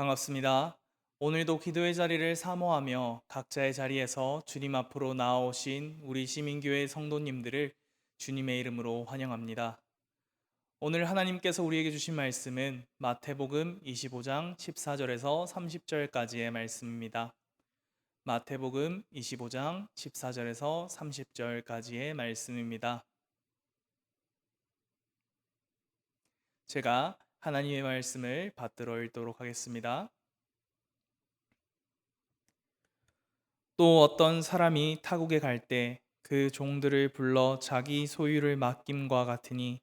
반갑습니다. 오늘도 기도의 자리를 사모하며 각자의 자리에서 주님 앞으로 나아오신 우리 시민교회 성도님들을 주님의 이름으로 환영합니다. 오늘 하나님께서 우리에게 주신 말씀은 마태복음 25장 14절에서 30절까지의 말씀입니다. 마태복음 25장 14절에서 30절까지의 말씀입니다. 제가 하나님의 말씀을 받들어 읽도록 하겠습니다. 또 어떤 사람이 타국에 갈 때 그 종들을 불러 자기 소유를 맡김과 같으니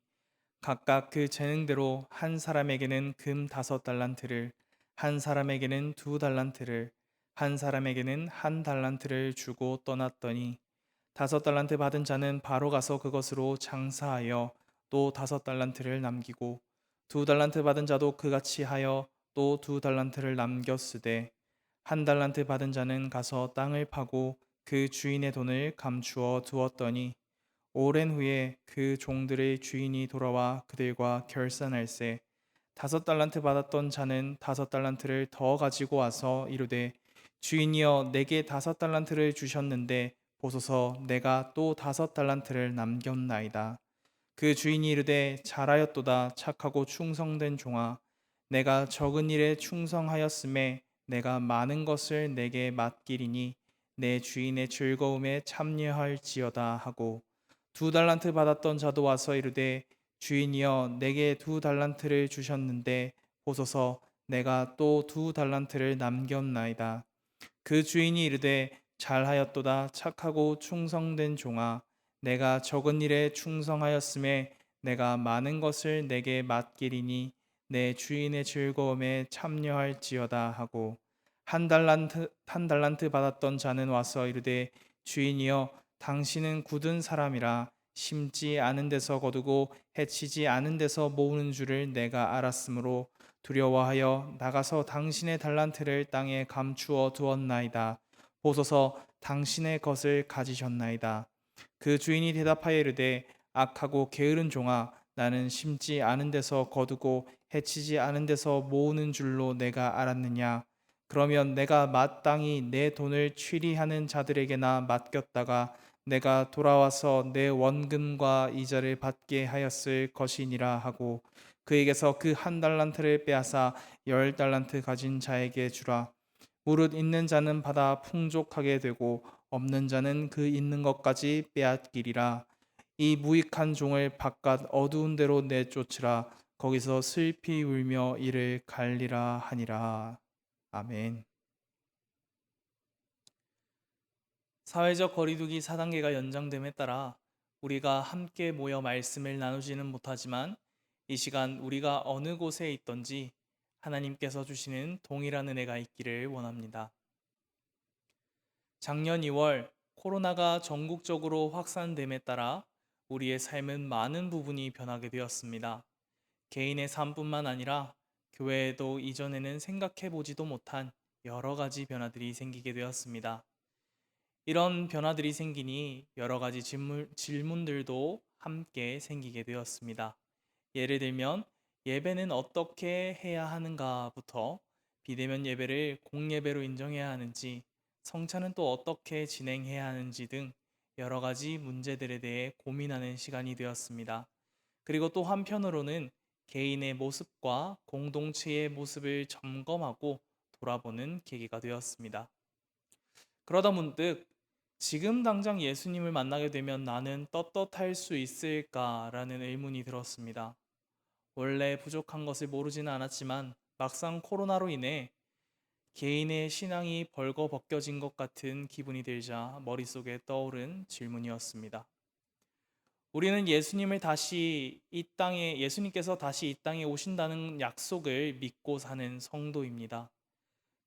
각각 그 재능대로 한 사람에게는 금 5달란트를, 한 사람에게는 2달란트를, 한 사람에게는 1달란트를 주고 떠났더니 5달란트 받은 자는 바로 가서 그것으로 장사하여 또 5달란트를 남기고 2달란트 받은 자도 그같이 하여 또 2달란트를 남겼으되 1달란트 받은 자는 가서 땅을 파고 그 주인의 돈을 감추어 두었더니 오랜 후에 그 종들의 주인이 돌아와 그들과 결산할세 5달란트 받았던 자는 5달란트를 더 가지고 와서 이르되 주인이여 내게 5달란트를 주셨는데 보소서 내가 또 5달란트를 남겼나이다. 그 주인이 이르되 잘하였도다 착하고 충성된 종아 내가 적은 일에 충성하였음에 내가 많은 것을 내게 맡기리니 내 주인의 즐거움에 참여할지어다 하고 2달란트 받았던 자도 와서 이르되 주인이여 내게 2달란트를 주셨는데 보소서 내가 또 2달란트를 남겼나이다. 그 주인이 이르되 잘하였도다 착하고 충성된 종아 내가 적은 일에 충성하였음에 내가 많은 것을 내게 맡기리니 내 주인의 즐거움에 참여할지어다 하고 1달란트 받았던 자는 와서 이르되 주인이여 당신은 굳은 사람이라 심지 않은 데서 거두고 해치지 않은 데서 모으는 줄을 내가 알았으므로 두려워하여 나가서 당신의 달란트를 땅에 감추어 두었나이다. 보소서 당신의 것을 가지셨나이다. 그 주인이 대답하여 이르되 악하고 게으른 종아 나는 심지 않은 데서 거두고 해치지 않은 데서 모으는 줄로 내가 알았느냐. 그러면 내가 마땅히 내 돈을 취리하는 자들에게나 맡겼다가 내가 돌아와서 내 원금과 이자를 받게 하였을 것이니라 하고 그에게서 그 1달란트를 빼앗아 10달란트 가진 자에게 주라. 무릇 있는 자는 받아 풍족하게 되고 없는 자는 그 있는 것까지 빼앗기리라. 이 무익한 종을 바깥 어두운 데로 내쫓으라. 거기서 슬피 울며 이를 갈리라 하니라. 아멘. 사회적 거리두기 4단계가 연장됨에 따라 우리가 함께 모여 말씀을 나누지는 못하지만 이 시간 우리가 어느 곳에 있던지 하나님께서 주시는 동일한 은혜가 있기를 원합니다. 작년 2월 코로나가 전국적으로 확산됨에 따라 우리의 삶은 많은 부분이 변하게 되었습니다. 개인의 삶뿐만 아니라 교회에도 이전에는 생각해 보지도 못한 여러 가지 변화들이 생기게 되었습니다. 이런 변화들이 생기니 여러 가지 질문들도 함께 생기게 되었습니다. 예를 들면 예배는 어떻게 해야 하는가부터 비대면 예배를 공예배로 인정해야 하는지, 성찬은 또 어떻게 진행해야 하는지 등 여러 가지 문제들에 대해 고민하는 시간이 되었습니다. 그리고 또 한편으로는 개인의 모습과 공동체의 모습을 점검하고 돌아보는 계기가 되었습니다. 그러다 문득 지금 당장 예수님을 만나게 되면 나는 떳떳할 수 있을까라는 의문이 들었습니다. 원래 부족한 것을 모르지는 않았지만 막상 코로나로 인해 개인의 신앙이 벌거벗겨진 것 같은 기분이 들자 머릿속에 떠오른 질문이었습니다. 우리는 예수님께서 다시 이 땅에 오신다는 약속을 믿고 사는 성도입니다.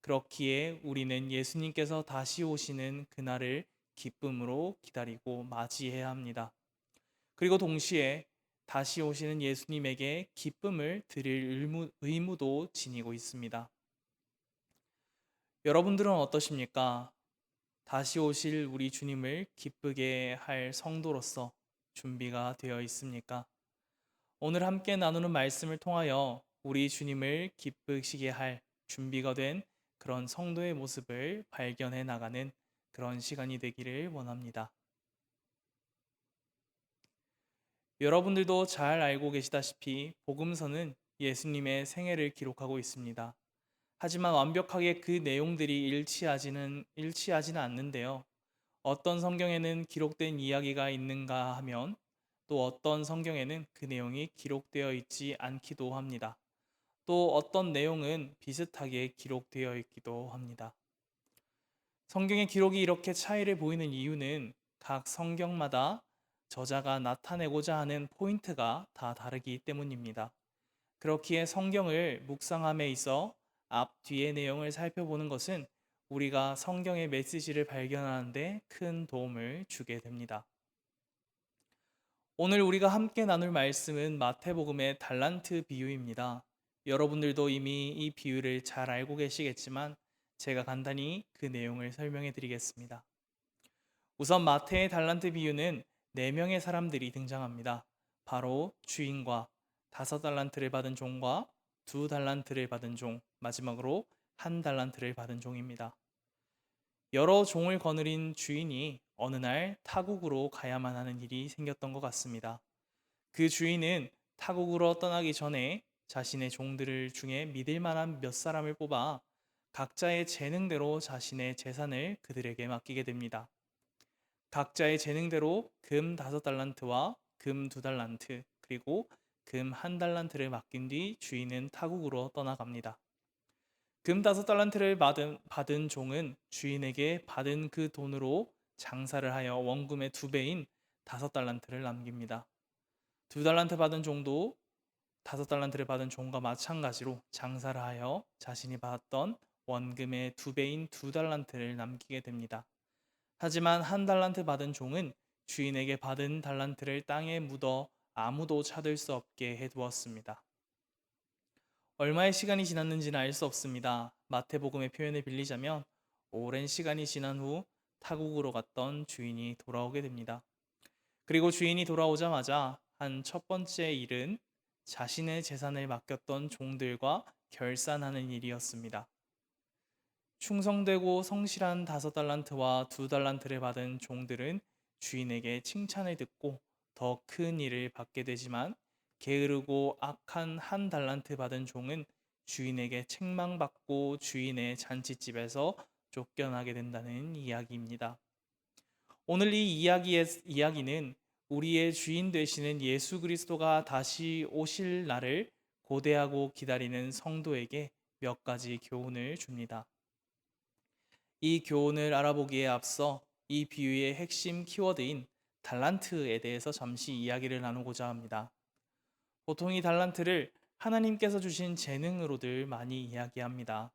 그렇기에 우리는 예수님께서 다시 오시는 그날을 기쁨으로 기다리고 맞이해야 합니다. 그리고 동시에 다시 오시는 예수님에게 기쁨을 드릴 의무도 지니고 있습니다. 여러분들은 어떠십니까? 다시 오실 우리 주님을 기쁘게 할 성도로서 준비가 되어 있습니까? 오늘 함께 나누는 말씀을 통하여 우리 주님을 기쁘시게 할 준비가 된 그런 성도의 모습을 발견해 나가는 그런 시간이 되기를 원합니다. 여러분들도 잘 알고 계시다시피 복음서는 예수님의 생애를 기록하고 있습니다. 하지만 완벽하게 그 내용들이 일치하지는 않는데요. 어떤 성경에는 기록된 이야기가 있는가 하면 또 어떤 성경에는 그 내용이 기록되어 있지 않기도 합니다. 또 어떤 내용은 비슷하게 기록되어 있기도 합니다. 성경의 기록이 이렇게 차이를 보이는 이유는 각 성경마다 저자가 나타내고자 하는 포인트가 다 다르기 때문입니다. 그렇기에 성경을 묵상함에 있어 앞, 뒤의 내용을 살펴보는 것은 우리가 성경의 메시지를 발견하는 데 큰 도움을 주게 됩니다. 오늘 우리가 함께 나눌 말씀은 마태복음의 달란트 비유입니다. 여러분들도 이미 이 비유를 잘 알고 계시겠지만 제가 간단히 그 내용을 설명해 드리겠습니다. 우선 마태의 달란트 비유는 4명의 사람들이 등장합니다. 바로 주인과 5달란트를 받은 종과 2달란트를 받은 종, 마지막으로 1달란트를 받은 종입니다. 여러 종을 거느린 주인이 어느 날 타국으로 가야만 하는 일이 생겼던 것 같습니다. 그 주인은 타국으로 떠나기 전에 자신의 종들 중에 믿을 만한 몇 사람을 뽑아 각자의 재능대로 자신의 재산을 그들에게 맡기게 됩니다. 각자의 재능대로 금 5달란트와 금 2달란트, 그리고 금 1달란트를 맡긴 뒤 주인은 타국으로 떠나갑니다. 금 5달란트를 받은 종은 주인에게 받은 그 돈으로 장사를 하여 원금의 2배인 5달란트를 남깁니다. 2달란트 받은 종도 5달란트를 받은 종과 마찬가지로 장사를 하여 자신이 받았던 원금의 2배인 2달란트를 남기게 됩니다. 하지만 1달란트 받은 종은 주인에게 받은 달란트를 땅에 묻어 아무도 찾을 수 없게 해두었습니다. 얼마의 시간이 지났는지는 알 수 없습니다. 마태복음의 표현을 빌리자면 오랜 시간이 지난 후 타국으로 갔던 주인이 돌아오게 됩니다. 그리고 주인이 돌아오자마자 한 첫 번째 일은 자신의 재산을 맡겼던 종들과 결산하는 일이었습니다. 충성되고 성실한 5달란트와 2달란트를 받은 종들은 주인에게 칭찬을 듣고 더 큰 일을 받게 되지만 게으르고 악한 1달란트 받은 종은 주인에게 책망받고 주인의 잔치집에서 쫓겨나게 된다는 이야기입니다. 오늘 이 이야기는 우리의 주인 되시는 예수 그리스도가 다시 오실 날을 고대하고 기다리는 성도에게 몇 가지 교훈을 줍니다. 이 교훈을 알아보기에 앞서 이 비유의 핵심 키워드인 달란트에 대해서 잠시 이야기를 나누고자 합니다. 보통 이 달란트를 하나님께서 주신 재능으로들 많이 이야기합니다.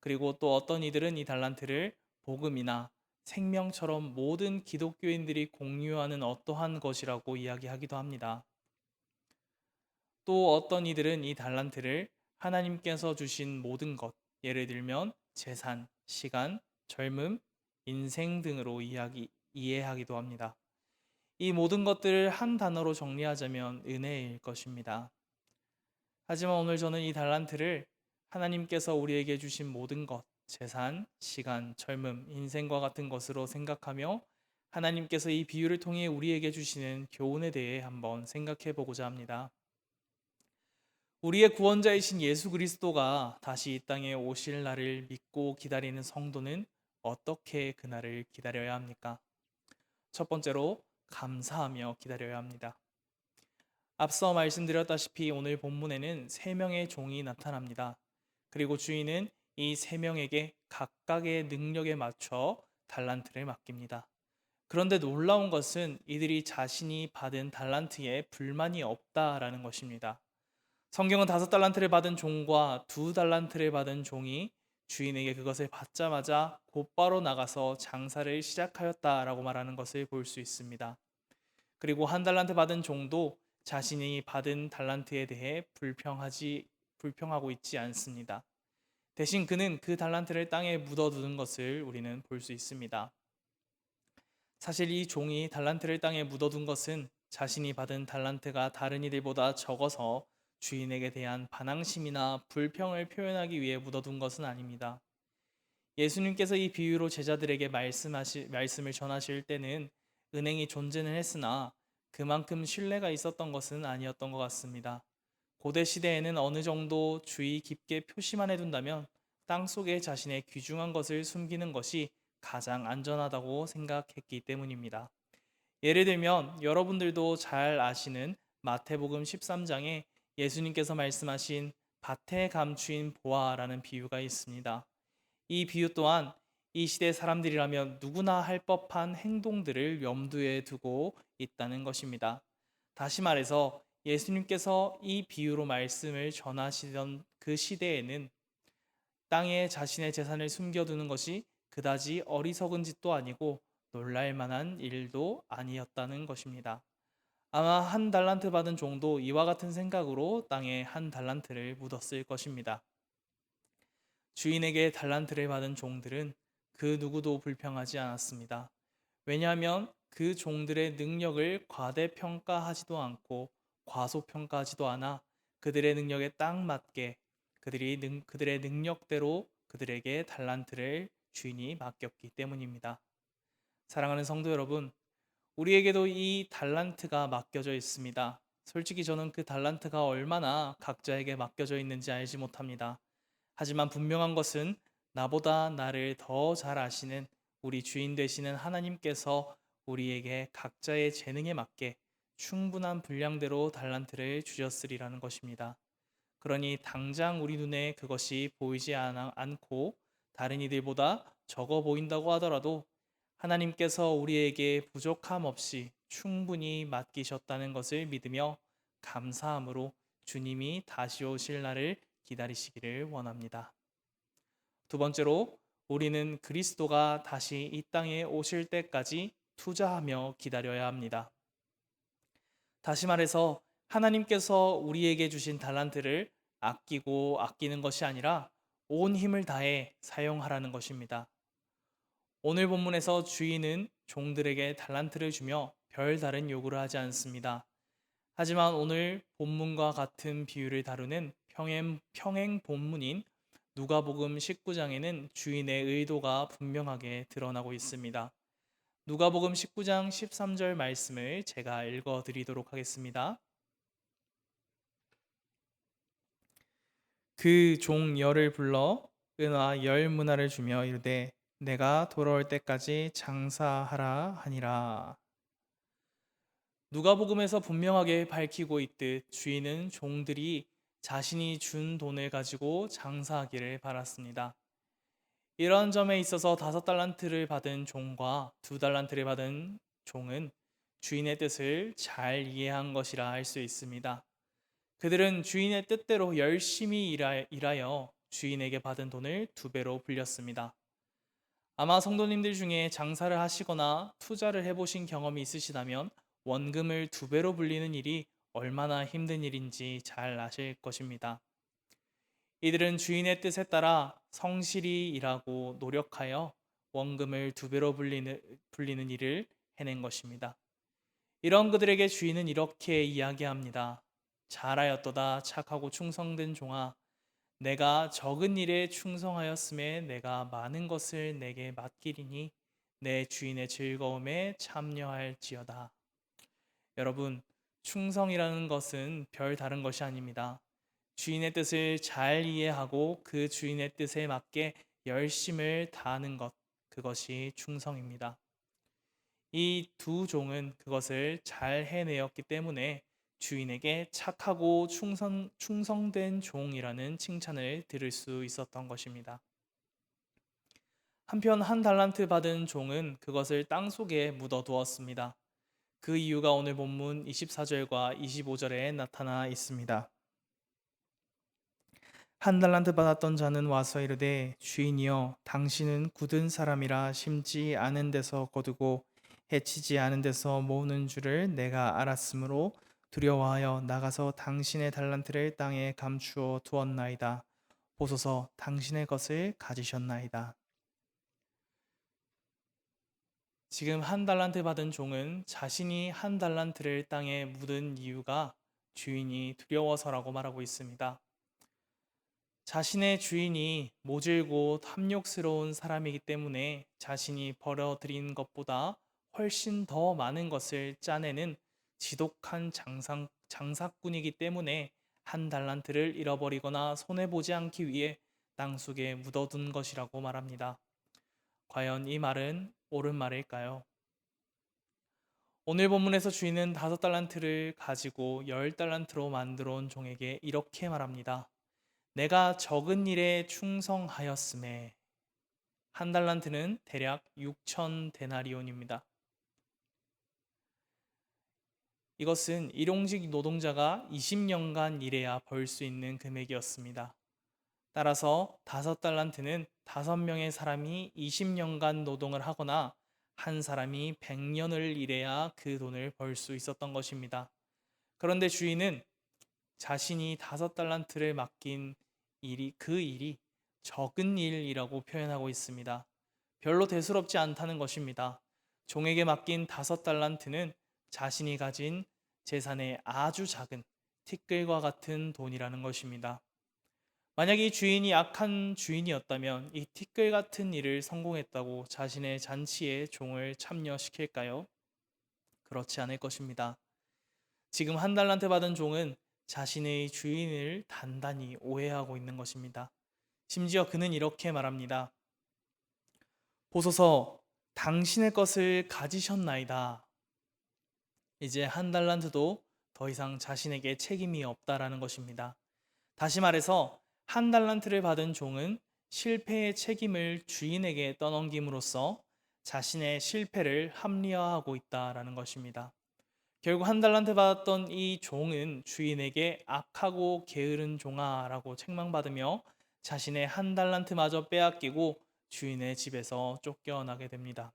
그리고 또 어떤 이들은 이 달란트를 복음이나 생명처럼 모든 기독교인들이 공유하는 어떠한 것이라고 이야기하기도 합니다. 또 어떤 이들은 이 달란트를 하나님께서 주신 모든 것, 예를 들면 재산, 시간, 젊음, 인생 등으로 이해하기도 합니다. 이 모든 것들을 한 단어로 정리하자면 은혜일 것입니다. 하지만 오늘 저는 이 달란트를 하나님께서 우리에게 주신 모든 것, 재산, 시간, 젊음, 인생과 같은 것으로 생각하며 하나님께서 이 비유를 통해 우리에게 주시는 교훈에 대해 한번 생각해 보고자 합니다. 우리의 구원자이신 예수 그리스도가 다시 이 땅에 오실 날을 믿고 기다리는 성도는 어떻게 그날을 기다려야 합니까? 첫 번째로 감사하며 기다려야 합니다. 앞서 말씀드렸다시피 오늘 본문에는 3명의 종이 나타납니다. 그리고 주인은 이 3명에게 각각의 능력에 맞춰 달란트를 맡깁니다. 그런데 놀라운 것은 이들이 자신이 받은 달란트에 불만이 없다라는 것입니다. 성경은 5달란트를 받은 종과 2달란트를 받은 종이 주인에게 그것을 받자마자 곧바로 나가서 장사를 시작하였다라고 말하는 것을 볼 수 있습니다. 그리고 1달란트 받은 종도 자신이 받은 달란트에 대해 불평하고 있지 않습니다. 대신 그는 그 달란트를 땅에 묻어두는 것을 우리는 볼 수 있습니다. 사실 이 종이 달란트를 땅에 묻어둔 것은 자신이 받은 달란트가 다른 이들보다 적어서 주인에게 대한 반항심이나 불평을 표현하기 위해 묻어둔 것은 아닙니다. 예수님께서 이 비유로 제자들에게 말씀을 전하실 때는 은행이 존재는 했으나 그만큼 신뢰가 있었던 것은 아니었던 것 같습니다. 고대 시대에는 어느 정도 주의 깊게 표시만 해둔다면 땅속에 자신의 귀중한 것을 숨기는 것이 가장 안전하다고 생각했기 때문입니다. 예를 들면 여러분들도 잘 아시는 마태복음 13장에 예수님께서 말씀하신 밭에 감추인 보화라는 비유가 있습니다. 이 비유 또한 이 시대 사람들이라면 누구나 할 법한 행동들을 염두에 두고 있다는 것입니다. 다시 말해서 예수님께서 이 비유로 말씀을 전하시던 그 시대에는 땅에 자신의 재산을 숨겨두는 것이 그다지 어리석은 짓도 아니고 놀랄 만한 일도 아니었다는 것입니다. 아마 한 달란트 받은 종도 이와 같은 생각으로 땅에 한 달란트를 묻었을 것입니다. 주인에게 달란트를 받은 종들은 그 누구도 불평하지 않았습니다. 왜냐하면 그 종들의 능력을 과대평가하지도 않고 과소평가하지도 않아 그들의 능력에 딱 맞게 그들의 능력대로 그들에게 달란트를 주인이 맡겼기 때문입니다. 사랑하는 성도 여러분, 우리에게도 이 달란트가 맡겨져 있습니다. 솔직히 저는 그 달란트가 얼마나 각자에게 맡겨져 있는지 알지 못합니다. 하지만 분명한 것은 나보다 나를 더 잘 아시는 우리 주인 되시는 하나님께서 우리에게 각자의 재능에 맞게 충분한 분량대로 달란트를 주셨으리라는 것입니다. 그러니 당장 우리 눈에 그것이 보이지 않고 다른 이들보다 적어 보인다고 하더라도 하나님께서 우리에게 부족함 없이 충분히 맡기셨다는 것을 믿으며 감사함으로 주님이 다시 오실 날을 기다리시기를 원합니다. 두 번째로 우리는 그리스도가 다시 이 땅에 오실 때까지 투자하며 기다려야 합니다. 다시 말해서 하나님께서 우리에게 주신 달란트를 아끼고 아끼는 것이 아니라 온 힘을 다해 사용하라는 것입니다. 오늘 본문에서 주인은 종들에게 달란트를 주며 별다른 요구를 하지 않습니다. 하지만 오늘 본문과 같은 비유를 다루는 평행 본문인 누가복음 19장에는 주인의 의도가 분명하게 드러나고 있습니다. 누가복음 19장 13절 말씀을 제가 읽어 드리도록 하겠습니다. 그 종 열을 불러 은화 열 문화를 주며 이르되 내가 돌아올 때까지 장사하라 하니라. 누가복음에서 분명하게 밝히고 있듯 주인은 종들이 자신이 준 돈을 가지고 장사하기를 바랐습니다. 이런 점에 있어서 5달란트를 받은 종과 2달란트를 받은 종은 주인의 뜻을 잘 이해한 것이라 할 수 있습니다. 그들은 주인의 뜻대로 열심히 일하여 주인에게 받은 돈을 2배로 불렸습니다. 아마 성도님들 중에 장사를 하시거나 투자를 해보신 경험이 있으시다면 원금을 2배로 불리는 일이 얼마나 힘든 일인지 잘 아실 것입니다. 이들은 주인의 뜻에 따라 성실히 일하고 노력하여 원금을 2배로 불리는 일을 해낸 것입니다. 이런 그들에게 주인은 이렇게 이야기합니다. 잘하였도다 착하고 충성된 종아, 내가 적은 일에 충성하였음에 내가 많은 것을 내게 맡기리니 내 주인의 즐거움에 참여할지어다. 여러분, 충성이라는 것은 별 다른 것이 아닙니다. 주인의 뜻을 잘 이해하고 그 주인의 뜻에 맞게 열심을 다하는 것, 그것이 충성입니다. 이 2종은 그것을 잘 해내었기 때문에 주인에게 착하고 충성된 종이라는 칭찬을 들을 수 있었던 것입니다. 한편 1달란트 받은 종은 그것을 땅속에 묻어두었습니다. 그 이유가 오늘 본문 24절과 25절에 나타나 있습니다. 1달란트 받았던 자는 와서 이르되 주인이여 당신은 굳은 사람이라 심지 않은 데서 거두고 해치지 않은 데서 모으는 줄을 내가 알았으므로 두려워하여 나가서 당신의 달란트를 땅에 감추어 두었나이다. 보소서 당신의 것을 가지셨나이다. 지금 1달란트 받은 종은 자신이 1달란트를 땅에 묻은 이유가 주인이 두려워서라고 말하고 있습니다. 자신의 주인이 모질고 탐욕스러운 사람이기 때문에 자신이 벌어들인 것보다 훨씬 더 많은 것을 짜내는 지독한 장사꾼이기 때문에 한 달란트를 잃어버리거나 손해보지 않기 위해 땅속에 묻어둔 것이라고 말합니다. 과연 이 말은 옳은 말일까요? 오늘 본문에서 주인은 5달란트를 가지고 10달란트로 만들어 온 종에게 이렇게 말합니다. 내가 적은 일에 충성하였음에. 한 달란트는 대략 6천 데나리온입니다. 이것은 일용직 노동자가 20년간 일해야 벌 수 있는 금액이었습니다. 따라서 5달란트는 5명의 사람이 20년간 노동을 하거나 한 사람이 100년을 일해야 그 돈을 벌 수 있었던 것입니다. 그런데 주인은 자신이 5달란트를 맡긴 그 일이 적은 일이라고 표현하고 있습니다. 별로 대수롭지 않다는 것입니다. 종에게 맡긴 5달란트는 자신이 가진 재산의 아주 작은 티끌과 같은 돈이라는 것입니다. 만약 이 주인이 악한 주인이었다면 이 티끌 같은 일을 성공했다고 자신의 잔치에 종을 참여시킬까요? 그렇지 않을 것입니다. 지금 한 달란트 받은 종은 자신의 주인을 단단히 오해하고 있는 것입니다. 심지어 그는 이렇게 말합니다. 보소서, 당신의 것을 가지셨나이다. 이제 한 달란트도 더 이상 자신에게 책임이 없다라는 것입니다. 다시 말해서 한 달란트를 받은 종은 실패의 책임을 주인에게 떠넘김으로써 자신의 실패를 합리화하고 있다라는 것입니다. 결국 한 달란트 받았던 이 종은 주인에게 악하고 게으른 종아라고 책망받으며 자신의 한 달란트마저 빼앗기고 주인의 집에서 쫓겨나게 됩니다.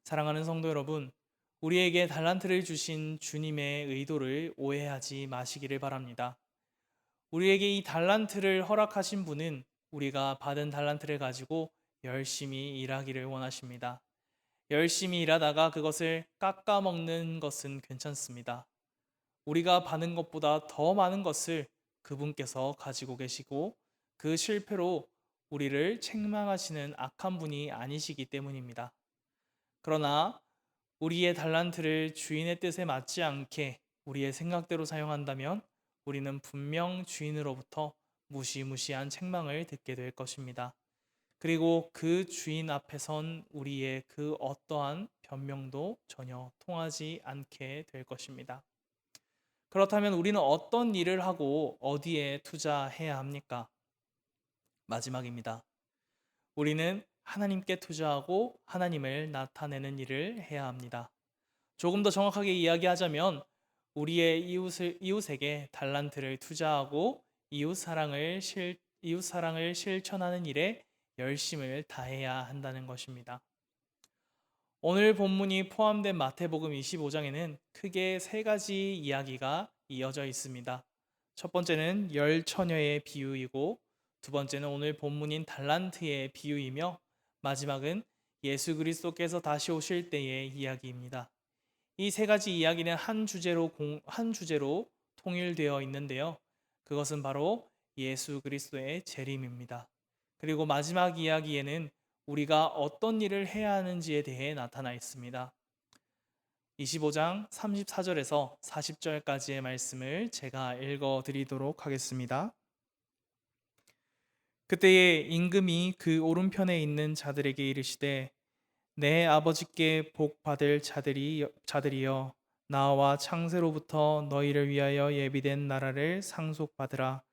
사랑하는 성도 여러분, 우리에게 달란트를 주신 주님의 의도를 오해하지 마시기를 바랍니다. 우리에게 이 달란트를 허락하신 분은 우리가 받은 달란트를 가지고 열심히 일하기를 원하십니다. 열심히 일하다가 그것을 깎아먹는 것은 괜찮습니다. 우리가 받은 것보다 더 많은 것을 그분께서 가지고 계시고 그 실패로 우리를 책망하시는 악한 분이 아니시기 때문입니다. 그러나 우리의 달란트를 주인의 뜻에 맞지 않게 우리의 생각대로 사용한다면 우리는 분명 주인으로부터 무시무시한 책망을 듣게 될 것입니다. 그리고 그 주인 앞에 선 우리의 그 어떠한 변명도 전혀 통하지 않게 될 것입니다. 그렇다면 우리는 어떤 일을 하고 어디에 투자해야 합니까? 마지막입니다. 우리는 하나님께 투자하고 하나님을 나타내는 일을 해야 합니다. 조금 더 정확하게 이야기하자면 우리의 이웃에게 달란트를 투자하고 이웃 사랑을 실천하는 일에 열심을 다해야 한다는 것입니다. 오늘 본문이 포함된 마태복음 25장에는 크게 3가지 이야기가 이어져 있습니다. 첫 번째는 열 처녀의 비유이고, 두 번째는 오늘 본문인 달란트의 비유이며, 마지막은 예수 그리스도께서 다시 오실 때의 이야기입니다. 이 3가지 이야기는 한 주제로 통일되어 있는데요. 그것은 바로 예수 그리스도의 재림입니다. 그리고 마지막 이야기에는 우리가 어떤 일을 해야 하는지에 대해 나타나 있습니다. 25장 34절에서 40절까지의 말씀을 제가 읽어 드리도록 하겠습니다. 그때에 임금이 그 오른편에 있는 자들에게 이르시되 내 아버지께 복 받을 자들이여 나와 창세로부터 너희를 위하여 예비된 나라를 상속받으라.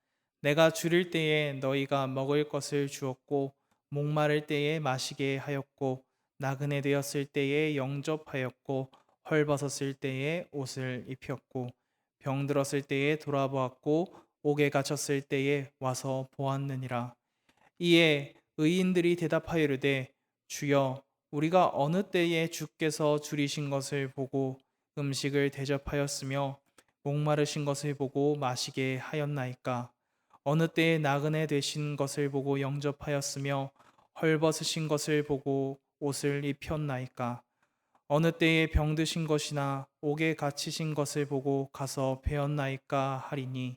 내가 줄일 때에 너희가 먹을 것을 주었고 목마를 때에 마시게 하였고 나그네 되었을 때에 영접하였고 헐벗었을 때에 옷을 입혔고 병들었을 때에 돌아보았고 옥에 갇혔을 때에 와서 보았느니라. 이에 의인들이 대답하여 이르되 주여 우리가 어느 때에 주께서 줄이신 것을 보고 음식을 대접하였으며 목마르신 것을 보고 마시게 하였나이까? 어느 때에 나그네 되신 것을 보고 영접하였으며 헐벗으신 것을 보고 옷을 입혔나이까? 어느 때에 병드신 것이나 옥에 갇히신 것을 보고 가서 배웠나이까 하리니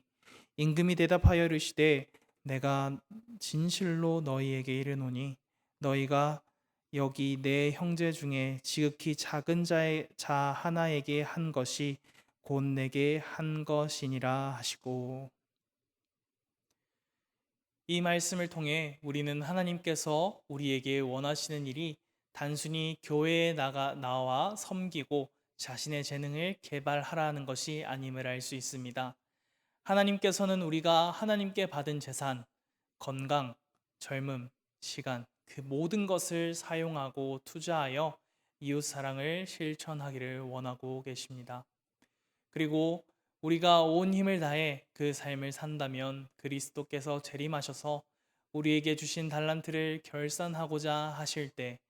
임금이 대답하여 이르시되 내가 진실로 너희에게 이르노니 너희가 여기 내 형제 중에 지극히 작은 자 하나에게 한 것이 곧 내게 한 것이니라 하시고. 이 말씀을 통해 우리는 하나님께서 우리에게 원하시는 일이 단순히 교회에 나와 섬기고 자신의 재능을 개발하라는 것이 아님을 알 수 있습니다. 하나님께서는 우리가 하나님께 받은 재산, 건강, 젊음, 시간, 그 모든 것을 사용하고 투자하여 이웃 사랑을 실천하기를 원하고 계십니다. 그리고 우리가 온 힘을 다해 그 삶을 산다면 그리스도께서 재림하셔서 우리에게 주신 달란트를 결산하고자 하실 때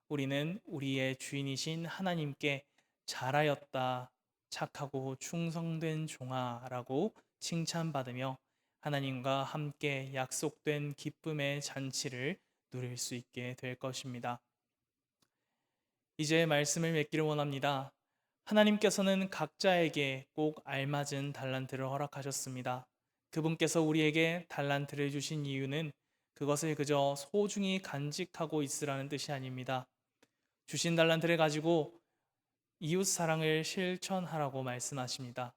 우리는 우리의 주인이신 하나님께 잘하였다, 착하고 충성된 종아라고 칭찬받으며 하나님과 함께 약속된 기쁨의 잔치를 누릴 수 있게 될 것입니다. 이제 말씀을 맺기를 원합니다. 하나님께서는 각자에게 꼭 알맞은 달란트를 허락하셨습니다. 그분께서 우리에게 달란트를 주신 이유는 그것을 그저 소중히 간직하고 있으라는 뜻이 아닙니다. 주신 달란트를 가지고 이웃 사랑을 실천하라고 말씀하십니다.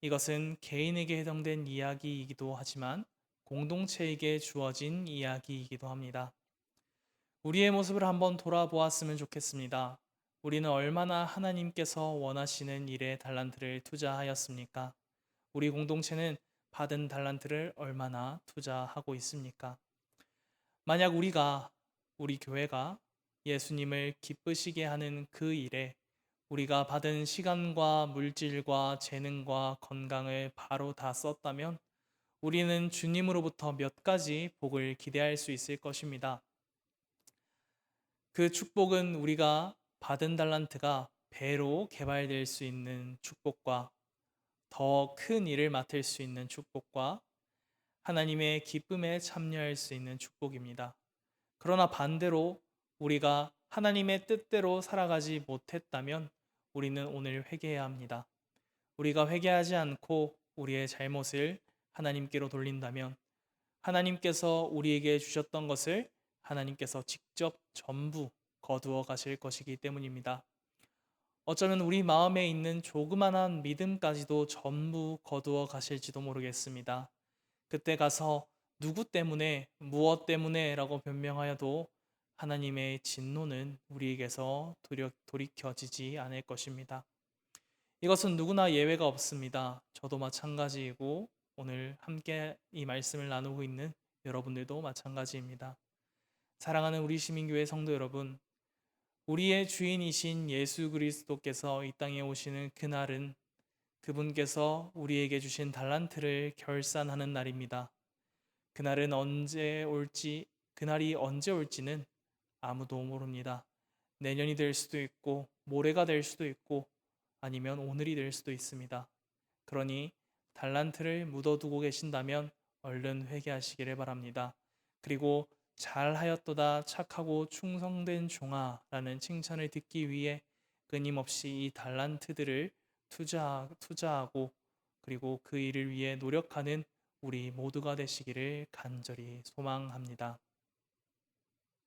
이것은 개인에게 해당된 이야기이기도 하지만 공동체에게 주어진 이야기이기도 합니다. 우리의 모습을 한번 돌아보았으면 좋겠습니다. 우리는 얼마나 하나님께서 원하시는 일에 달란트를 투자하였습니까? 우리 공동체는 받은 달란트를 얼마나 투자하고 있습니까? 만약 우리 교회가 예수님을 기쁘시게 하는 그 일에 우리가 받은 시간과 물질과 재능과 건강을 바로 다 썼다면 우리는 주님으로부터 몇 가지 복을 기대할 수 있을 것입니다. 그 축복은 우리가 받은 달란트가 배로 개발될 수 있는 축복과 더 큰 일을 맡을 수 있는 축복과 하나님의 기쁨에 참여할 수 있는 축복입니다. 그러나 반대로 우리가 하나님의 뜻대로 살아가지 못했다면 우리는 오늘 회개해야 합니다. 우리가 회개하지 않고 우리의 잘못을 하나님께로 돌린다면 하나님께서 우리에게 주셨던 것을 하나님께서 직접 전부 거두어 가실 것이기 때문입니다. 어쩌면 우리 마음에 있는 조그만한 믿음까지도 전부 거두어 가실지도 모르겠습니다. 그때 가서 누구 때문에, 무엇 때문에 라고 변명하여도 하나님의 진노는 우리에게서 돌이켜지지 않을 것입니다. 이것은 누구나 예외가 없습니다. 저도 마찬가지이고 오늘 함께 이 말씀을 나누고 있는 여러분들도 마찬가지입니다. 사랑하는 우리 시민교회 성도 여러분, 우리의 주인이신 예수 그리스도께서 이 땅에 오시는 그날은 그분께서 우리에게 주신 달란트를 결산하는 날입니다. 그날이 언제 올지는 아무도 모릅니다. 내년이 될 수도 있고, 모레가 될 수도 있고, 아니면 오늘이 될 수도 있습니다. 그러니 달란트를 묻어두고 계신다면 얼른 회개하시기를 바랍니다. 그리고 잘하였도다 착하고 충성된 종아라는 칭찬을 듣기 위해 끊임없이 이 달란트들을 투자하고 그리고 그 일을 위해 노력하는 우리 모두가 되시기를 간절히 소망합니다.